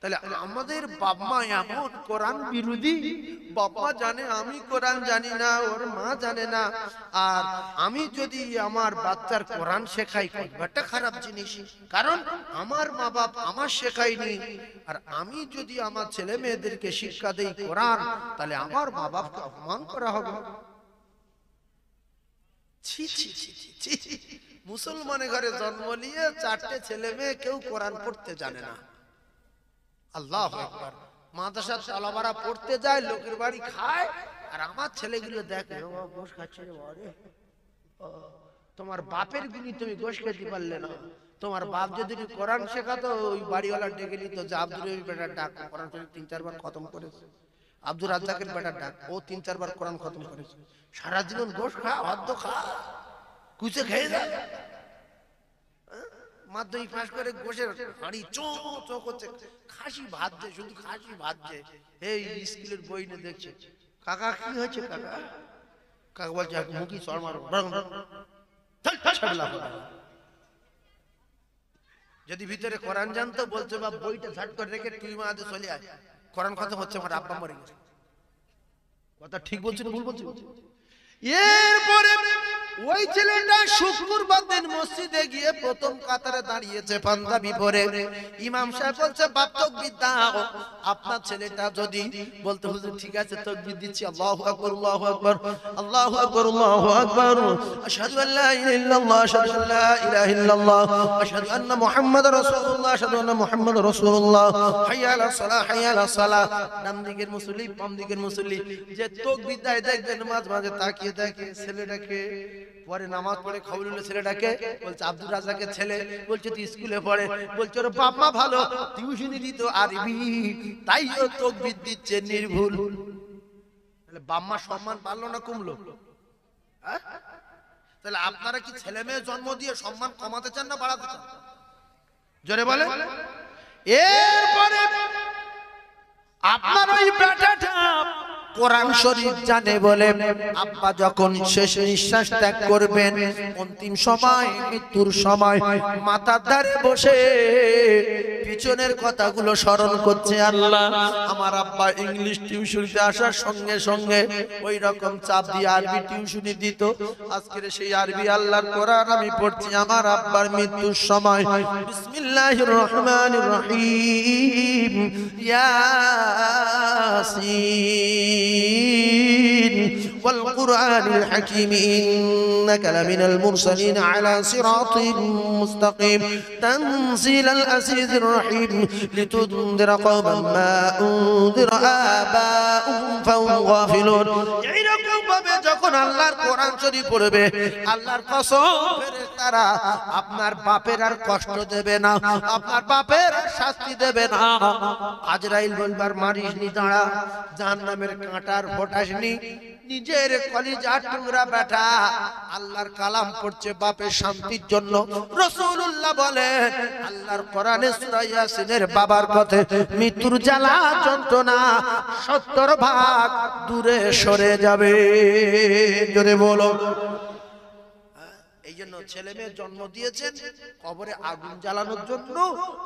তাহলে আমাদের বাম্মা এমন কোরআন বিরোধী, বাবা জানে আমি কোরআন জানি না, ওর মা জানে না, আর আমি যদি আমার বাচ্চার কোরআন শেখাই একটা খারাপ জিনিস। কারণ আমার মা বাপ আমার শেখায়নি, আর আমি যদি আমার ছেলে মেয়েদেরকে শিক্ষা দেই কোরআন, তাহলে আমার মা বাপকে অপমান করা হবে। মুসলমানের ঘরে জন্ম নিয়ে 4টে ছেলে মেয়ে, কেউ কোরআন পড়তে জানে না। আল্লাহু আকবার। মাদ্রাসার তালাবারা পড়তে যায়, লোকের বাড়ি খায়, আর আমার ছেলেগুলো দেখে গোশ খাচ্ছে রে বাবা। তোমার বাপের গুণী তুমি গোশ খেতে পারলে না। তোমার বাপ যদি কোরআন শেখাতো, ওই বাড়িওয়ালা ডেকে নিত যে আব্দুর রহিম বেটার ডাক, কোরআন শরীফ 3-4 বার খতম করেছে। আব্দুর রাজ্জাকের বেটার ডাক, ও 3-4 বার কোরআন খতম করেছে। সারা জীবন গোশ খা, ভাদ্য খা, কুচে খেয়ে যায়। মাধ্যমিক পাশ করে গোশের হাঁড়ি চো চো করছে, খাসি ভাজছে, শুধু খাসি ভাজছে। এই স্কুলের বই নিয়ে দেখছে, কাকা কি হয়েছে কাকা? কাকা বলছে মুখি চড় মারো। যদি ভিতরে কোরআন জানতো বলছে বাপ বইটা ঝাট করে রেখে তুই মাঝে চলে আয়, কোরআন খতম হচ্ছে, আমার আব্বা মরে গেছে। কথা ঠিক বলছি না ভুল বলছি? এরপরে ওই ছেলেটা শুক্রবার দিন মসজিদে গিয়ে প্রথম কাতারে দাঁড়িয়েছে পাঞ্জাবি পরে। ইমাম সাহেব বলছে বাপ তাকবীর দাও। আপনার ছেলেটা যদি বলতে হুজুর ঠিক আছে তাকবীর দিচ্ছি, আল্লাহু আকবার আল্লাহু আকবার আল্লাহু আকবার আল্লাহু আকবার, আশহাদু আল্লা ইলাহা ইল্লাল্লাহ আশহাদু আল্লা ইলাহা ইল্লাল্লাহ আশহাদু আন্না মুহাম্মাদার রাসূলুল্লাহ আশহাদু আন্না মুহাম্মাদার রাসূলুল্লাহ, হাইয়া আলাস সালাহ হাইয়া আলাস সালাহ। ডান দিকের মুসল্লি বাম দিকের মুসল্লি যে তাকবীর দেয় দেখবেন মাঝে মাঝে তাকিয়ে দেখে ছেলেটাকে। পরে নামাজ পড়ে খবর হলো ছেলেটাকে, বলছে আব্দুর রাজ্জাকের ছেলে। বলছে তুই স্কুলে পড়ে? বলছে ওর বাপ মা ভালো, টিউশনি দিত আরবি, তাই ও তাকবীর দিচ্ছে নির্ভুল। তাহলে বাপ মা সম্মান বাড়লো না কমলো? তাহলে আপনারা কি ছেলে মেয়ে জন্ম দিয়ে সম্মান কমাতে চান না বাড়াতে চান? জোরে বলে। এরপরে আপনার ওই বেটাটা কোরআন শরীফ জানে বলে আব্বা যখন শেষ নিঃশ্বাস ত্যাগ করবেন, অন্তিম সময়, মৃত্যুর সময় মাথার ধারে বসে পিছনের কথাগুলো স্মরণ করছে। আল্লাহ, আমার আব্বা ইংলিশ টিউশনিতে আসার সঙ্গে সঙ্গে ওই রকম চাপ দিয়ে আরবি টিউশনি দিত। আজকের সেই আরবি আল্লাহর কোরআন আমি পড়ছি আমার আব্বার মৃত্যুর সময়। বিসমিল্লাহির রহমানির রহিম, ইয়াসিন والقرآن الحكيم إنك لمن المرسلين على صراط مستقيم تنزيل العزيز الرحيم لتنذر قوما ما أنذر آباؤهم فهم غافلون। এরকম ভাবে যখন আল্লাহর কোরআন শরীফ পড়বে, আল্লাহর কসম ফেরেশতারা আপনার বাপের আর কষ্ট দেবে না, আপনার বাপের শাস্তি দেবে না। আজরাইল বলবার মারিসনি দাঁড়া, জাহান্নামের কাঁটার ফোটাসনি, নিজের কলিজার টুকরা বেটা আল্লাহর কালাম পড়ছে বাপের শান্তির জন্য। রাসূলুল্লাহ বলেন আল্লাহর কোরআনে সূরা ইয়াসিনের বাবার কথা, মৃত্যুর জ্বালা যন্ত্রণা 70 ভাগ দূরে সরে যাবে। জোরে বলো। এই জন্য ছেলে মেয়ে জন্ম দিয়েছেন কবরে আগুন জ্বালানোর জন্য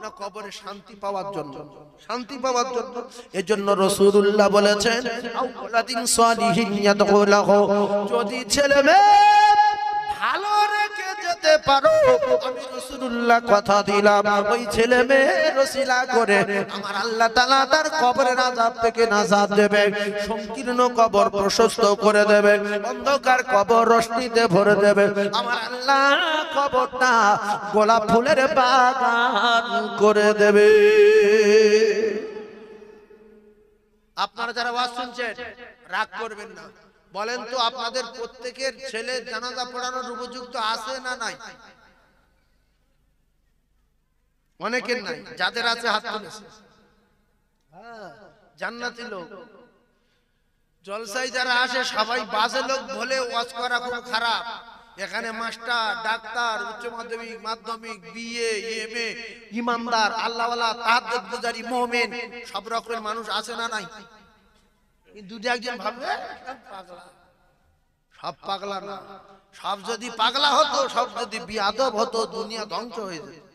না কবরে শান্তি পাওয়ার জন্য? শান্তি পাওয়ার জন্য। এজন্য রাসূলুল্লাহ বলেছেন আওলাদিন সালিহিন ইয়াদখুলাহু, যদি ছেলে মেয়ে ভালো রেখে যেতে যেতে পারো আমি রাসূলুল্লাহ কথা দিলাম ওই ছেলে মেয়ে রসিলা করে আমার আল্লাহ তাআলা তার কবরের আযাব থেকে নাজাত দেবে, সংকীর্ণ কবর প্রশস্ত করে দেবে, অন্ধকার কবর রোশনীতে ভরে দেবে। আমার আল্লাহ কবরটা গোলাপ ফুলের বাগান করে দেবে। আপনারা যারা ওয়াজ শুনছেন রাগ করবেন না, বলেন তো আপনাদের প্রত্যেকের ছেলে জানাজা পড়ানোর উপযুক্ত আছে না নাই? অনেকের নাই, যাদের আছে হাত তুলেছে। জান্নাতি লোক জলসায় যারা আসে সবাই বাজে লোক বলে ওয়াজ করা খুব খারাপ। এখানে মাস্টার, ডাক্তার, উচ্চ মাধ্যমিক, মাধ্যমিক, বিএ, এমএ, ইমানদার, আল্লাহওয়ালা, তাহাজ্জুদ গুজারি, মুমিন সব রকমের মানুষ আছে না নাই? দুটো একজন ভাববে পাগলা, সব পাগলা না। সব যদি পাগলা হতো, সব যদি বিয়াদব হতো, দুনিয়া ধ্বংস হয়ে যেত।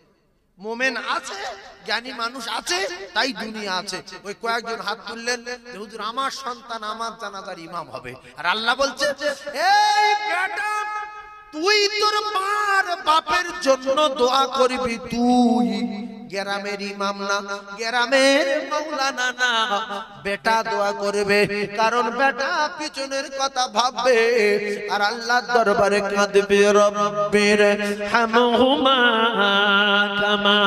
মোমেন আছে, জ্ঞানী মানুষ আছে, তাই দুনিয়া আছে। ওই কয়েকজন হাত তুললেন, হুজুর আমার সন্তান আমার জানাজার ইমাম হবে। আর আল্লাহ বলছে, এই বেটা তুই তোর মার বাপের জন্য দোয়া করবি, তুই গ্রামের ইমাম না, গ্রামের মাওলানা না, বেটা দোয়া করবে। কারণ বেটা পিছনের কথা ভাববে আর আল্লাহর দরবারে কাঁদবে। রব্বির হামহুমা কামা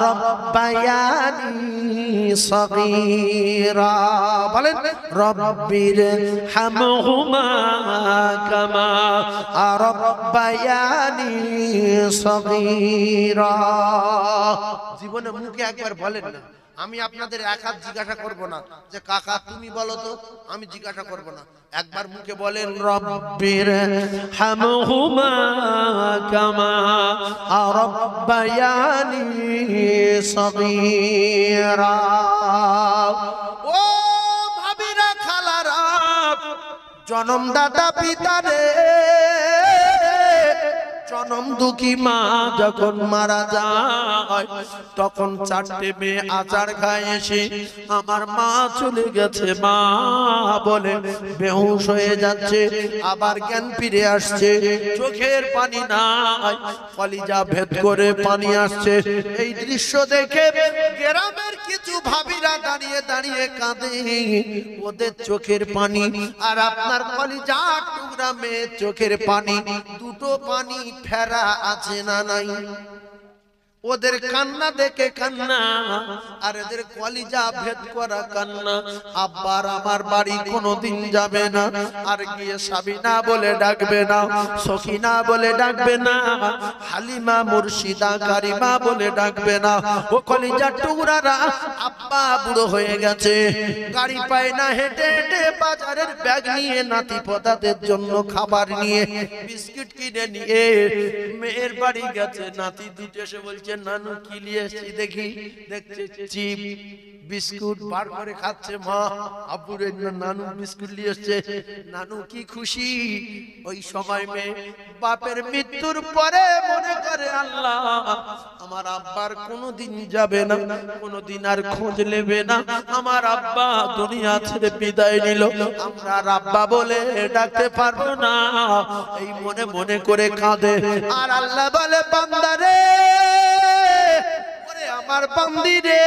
রাব্বায়ানি সগীরা। বলেন রব্বির হামহুমা কামা রাব্বায়ানি সগীরা। জীবনে মুখে একবার বলেন না। আমি আপনাদের এক হাত জিজ্ঞাসা করব না যে কাকা তুমি বলো তো, আমি জিজ্ঞাসা করব না। একবার মুখে বলেন রব্বির হামহুমা কামা রাব্বায়ানি সগীরা। ও ভাবিরা, খালারা, জনমদাতা পিতারে, জনম দুঃখী মা যখন মারা যায় তখন চারটে মেয়ে আচার খায় এসে আমার মা চলে গেছে মা বলে বেহুশ হয়ে যাচ্ছে, আবার জ্ঞান ফিরে আসছে, চোখের পানি নাই, কলিজা ভেদ করে পানি আসছে। এই দৃশ্য দেখে গ্রামের কিছু ভাবিরা দাঁড়িয়ে দাঁড়িয়ে কাঁদে, ওদের চোখের পানি আর আপনার কলিজা টুকরা মেয়ের চোখের পানি, দুটো পানি ফেরা আছে না নাই? ওদের কান্না দেখে কান্না আর এদের কলিজা ভেদ করা কান্না। আব্বার আমার বাড়ি কোনোদিন যাবে না, আর গিয়ে সাবিনা বলে ডাকবে না, সখিনা বলে ডাকবে না, হালিমা, মুর্শিদা, কারিমা বলে ডাকবে না। ও কলিজা টুকরারা, আব্বা বুড়ো হয়ে গেছে, গাড়ি পায় না, হেঁটে হেঁটে বাজারের ব্যাগ নিয়ে নাতি পোতাদের জন্য খাবার নিয়ে, বিস্কিট কিনে নিয়ে মেয়ের বাড়ি গেছে। নাতি দুটো এসে বলছে নানু কি নিয়ে এসেছি দেখি। দেখছে চিপ বিস্কুট বার করে খাচ্ছে মা। আব্বুরে নানু বিস্কুট নিয়ে এসেছে, নানু কি খুশি। ওই সময় মেয়ে বাপের মৃত্যুর পরে মনে করে আল্লাহ আমার আব্বার কোনোদিন যাবে না, কোনোদিন আর খোঁজ নেবে না, আমার আব্বা দুনিয়া ছেড়ে বিদায় নিল, আমরা আর আব্বা বলে ডাকতে পারবো না। এই মনে মনে করে কাঁদে। আর আল্লাহ বলে বান্দারে, ওরে আমার বান্দি রে,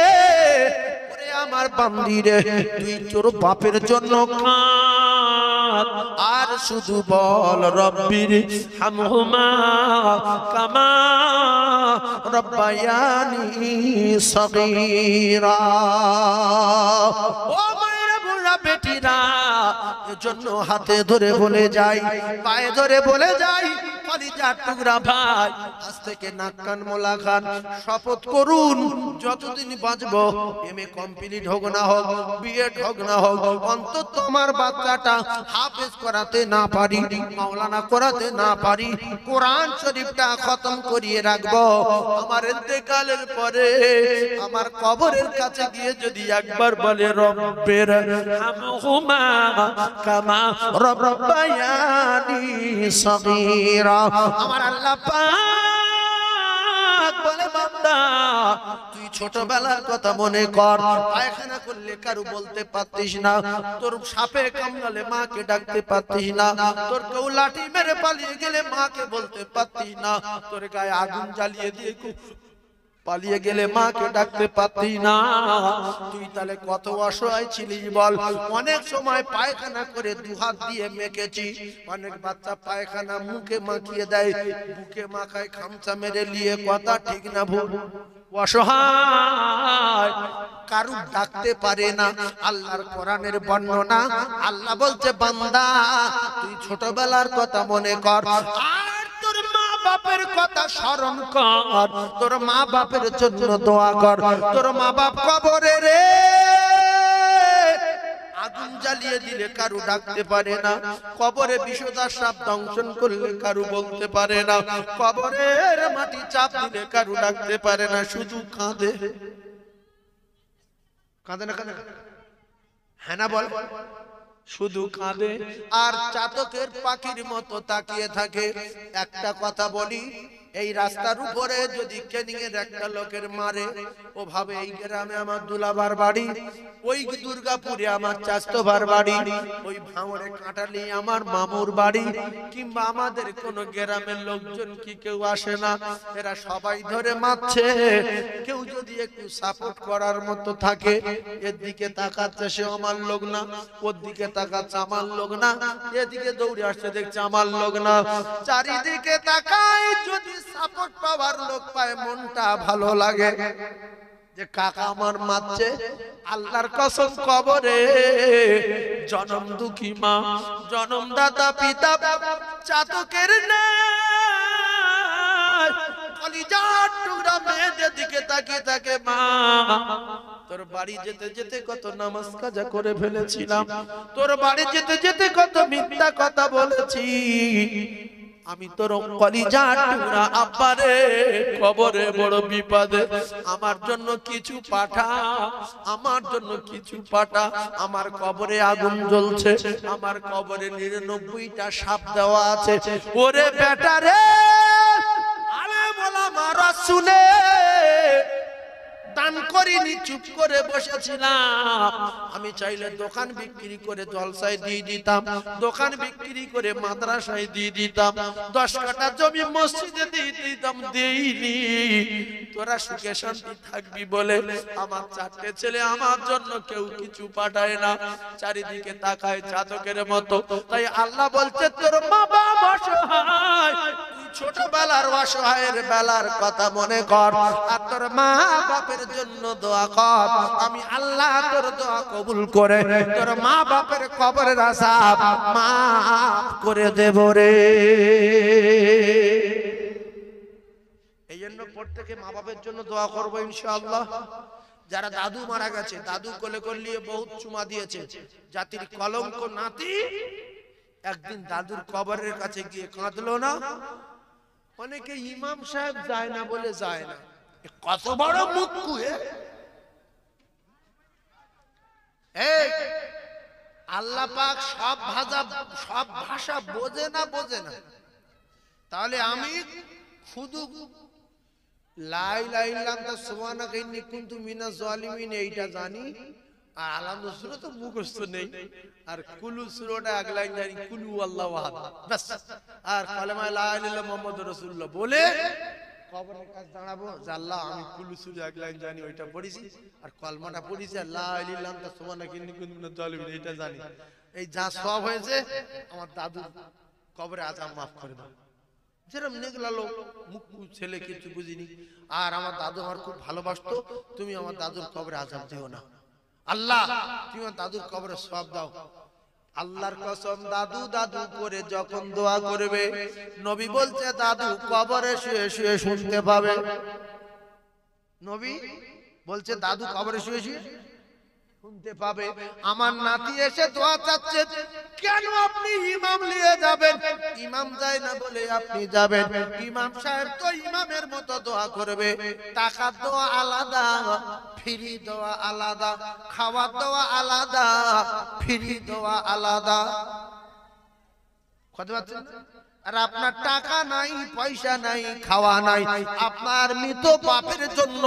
ওরে আমার বান্দি রে, তুই তোর বাপের জন্য কাঁদ আর শুধু বল রব্বির হামহুমা কামা রাব্বায়ানি সগীরা। ও মায়েরা, বুড়া বেটিরা, এজন্য হাতে ধরে বলে যাই, পায়ে ধরে বলে যাই, কলিজার টুকরা ভাই, আজ থেকে নাক কান মোলা খান শপথ করুন, যতদিন বাঁচবো এমএ কমপ্লিট হোক না হোক, বিএড হোক না হোক, অন্তত তোমার বাচ্চাটা হাফেজ করাতে না পারি, মাওলানা করাতে না পারি, কোরআন শরীফটা খতম করিয়ে রাখবো। আমার ইন্তেকালের পরে আমার কবরের কাছে গিয়ে যদি একবার বলে রব্বির হামহুমা কামা রাব্বায়ানি সগীরা, আমার আল্লাহ পাক বলে বান্দা তুই ছোটবেলার কথা মনে কর, পায়খানা করলে কারু বলতে পারতিস না, তোর সাপে কামড়ালে মাকে ডাকতে পারতিস না, তোর কেউ লাঠি মেরে পালিয়ে গেলে মাকে বলতে পারতিস না, তোর গায়ে আগুন জ্বালিয়ে দিয়ে পালিয়ে গেলে মাকে ডাকতে পারতি না। তুই তাহলে কত অসহায় ছিলিস বল। অনেক সময় পায়খানা করে দুহাত দিয়ে মেখেছি, অনেক বাচ্চা পায়খানা মুখে মাখিয়ে দেয়, বুকে মাখায় খামচা মেরে নিয়ে, কথা ঠিক না ভুল? অসহায়, কারু ডাকতে পারে না। আল্লাহর কোরআনের বর্ণনা, আল্লাহ বলছে বান্দা তুই ছোটবেলার কথা মনে কর, আর তোর মা বাপের কথা স্মরণ কর, তোর মা বাপের জন্য দোয়া কর। তোর মা বাপ কবরে রে, আগুন জ্বালিয়ে দিলে কারু ডাকতে পারে না, কবরে বিষধর সাপ দংশন করলে কারু বলতে পারে না, কবরের মাটি চাপ দিলে কারু ডাকতে পারে না, শুধু কাঁদে। কাঁদে না? কাঁদে? হ্যাঁ না বল? শুধু কাঁদে আর চাতকের পাখির মতো তাকিয়ে থাকে। একটা কথা বলি, এই রাস্তার উপরে যদি কেনিংয়ের একটা লোকের মারে, ও ভাবে এই গ্রামে আমার দুলাবার বাড়ি, ওই দুর্গাপুরে আমার চাস্তোবার বাড়ি, ওই ভাঙড়ে কাটালি আমার মামুর বাড়ি, কিংবা আমাদের কোন গ্রামের লোকজন কি কেউ আসে না, এরা সবাই ধরে মারছে। কেউ যদি একটু সাপোর্ট করার মতো থাকে, এর দিকে তাকাচ্ছে সে আমার লোক না, ওর দিকে তাকাচ্ছে আমার লোক না, এদিকে দৌড়ে আসছে দেখছে আমার লোক না, চারিদিকে তাকায় যদি সাপোর্ট পাওয়ার লোক পায় মনটা ভালো লাগে, যে কাকা আমার মারছে। আল্লাহর কসম, কবরে জনম দুঃখী মা, জনমদাতা পিতা চাতকের কলিজার টুকরা মেয়েদের দিকে তাকিয়ে থাকে, মা তোর বাড়ি যেতে যেতে কত নামাজ কাজা করে ফেলেছিলাম, তোর বাড়ি যেতে যেতে কত মিথ্যা কথা বলেছি, আমি তোর কলিজার টুকরা আব্বারে কবরে বড় বিপদে, আমার জন্য কিছু পাঠা, আমার জন্য কিছু পাঠা, আমার কবরে আগুন জ্বলছে, আমার কবরে 99টা সাপ দেওয়া আছে। ওরে বেটা রে, আলেম ওলামারা শুনে দান করিনি, চুপ করে বসেছিলাম। আমি চাইলে দোকান বিক্রি করে জলসায় দিয়ে দিতাম, দোকান বিক্রি করে মাদ্রাসায় দিয়ে দিতাম, 10 কাঠা জমি মসজিদে দিয়ে দিতাম, দেইনি। তোরা সুখে শান্তি থাকবি বলে আমার 4টে ছেলে, আমার জন্য কেউ কিছু পাঠায় না, চারিদিকে তাকায় চাতকের মতো। তাই আল্লাহ বলছে তোর মা বাপ অসহায়, ছোটবেলার অসহায়ের বেলার কথা মনে কর, আর তোর মা বাপের জন্য দোয়া কর, আমি আল্লাহ তোর দোয়া কবুল করে তোর মা বাপের কবরের আযাব মাফ করে দেব রে। এই জন্য প্রত্যেকে মা বাপের জন্য দোয়া করবো ইনশাআল্লাহ। যারা দাদু মারা গেছে, দাদু কোলে করলিয়ে বহুত চুমা দিয়েছে, জাতির কলঙ্ক নাতি একদিন দাদুর কবরের কাছে গিয়ে কাঁদলো না। অনেকে ইমাম সাহেব যায় না বলে যায় না, কত বড় মুক্কু। আল্লাহ পাক সব ভাষা বোঝে না, বোঝে না। তাহলে আমি শুধু লা ইলাহা ইল্লাল্লাহ সুবহানাকা ইন্নী কুনতু মিনাজ জালিমিন এইটা জানি, আর আলাদা সূরা তো মুখস্থ নেই, আর কুলু সূরাটা এক লাইন জানি, কুলু আল্লাহু আহাদ বাস। আর কালেমা লা ইলাহা ইল্লাল্লাহ মুহাম্মাদুর রাসূলুল্লাহ বলে কবরের কাছে দাঁড়াবো, যে আল্লাহ আমি কুলু সূরা এক লাইন জানি, ওইটা পড়েছি, আর কলমাটা পড়েছি, আর লা ইলাহা ইল্লাল্লাহ সুবহানাকা ইন্নী কুনতু মিনাজ জালিমিন এইটা জানি। এই যা সব হয়েছে, আমার দাদু কবরে আযাব মাফ করে দাও। যেরকম নেগলা লোক মুক্কু ছেলে কিছু বুঝিনি, আর আমার দাদু আমার খুব ভালোবাসতো, তুমি আমার দাদুর কবরে আযাব দিও না আল্লাহ, তুমি আমার দাদুর কবরে সওয়াব দাও। আল্লাহর কসম, দাদু দাদু করে যখন দোয়া করবে, নবী বলছে দাদু কবরে শুয়ে শুয়ে শুনতে পাবে। নবী বলছে দাদু কবরে শুয়ে শুয়ে শুনতে পাবে। আমার নাতি এসে দোয়া চাচ্ছে, কেন আপনি ইমাম নিয়ে যাবেন? ইমাম যায় না বলে আপনি যাবেন? ইমাম সাহেব তো ইমামের মতো দোয়া করবে, টাকার দোয়া আলাদা, ফ্রি দোয়া আলাদা, খাওয়ার দোয়া আলাদা, ফ্রি দোয়া আলাদা। কথা পাচ্ছেন না? আর আপনার টাকা নাই, পয়সা নাই, খাওয়া নাই, আপনার মৃত বাপের জন্য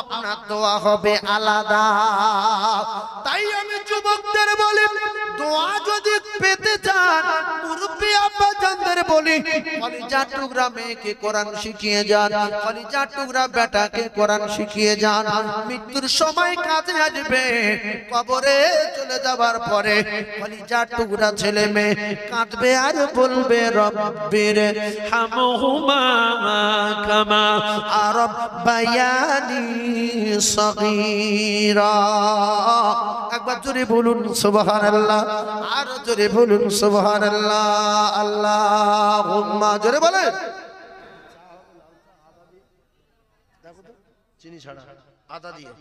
আপনার দোয়া হবে আলাদা। তাই আমি যুবকদের বলি, দোয়া যদি পেতে চান, মুরব্বি আব্বা জানদের বলি, কলিজা টুকরা মেয়েকে কোরআন শিখিয়ে যান, কলিজা টুকরা বেটাকে কোরআন শিখিয়ে যান। মৃত্যুর সময় কাজে আসবে, কবরে চলে যাবার পরে কলিজা টুকরা ছেলে মেয়ে কাঁদবে আর বলবে, রব্বির হামহুমা কামা রাব্বায়ানি সগীরা। একবার জোরে বলুন সুবহানাল্লাহ, আর জোরে বলুন সুবহানাল্লাহ। আল্লাহুম্মা, জোরে বলেন। চিনি ছাড়া আদা দিয়ে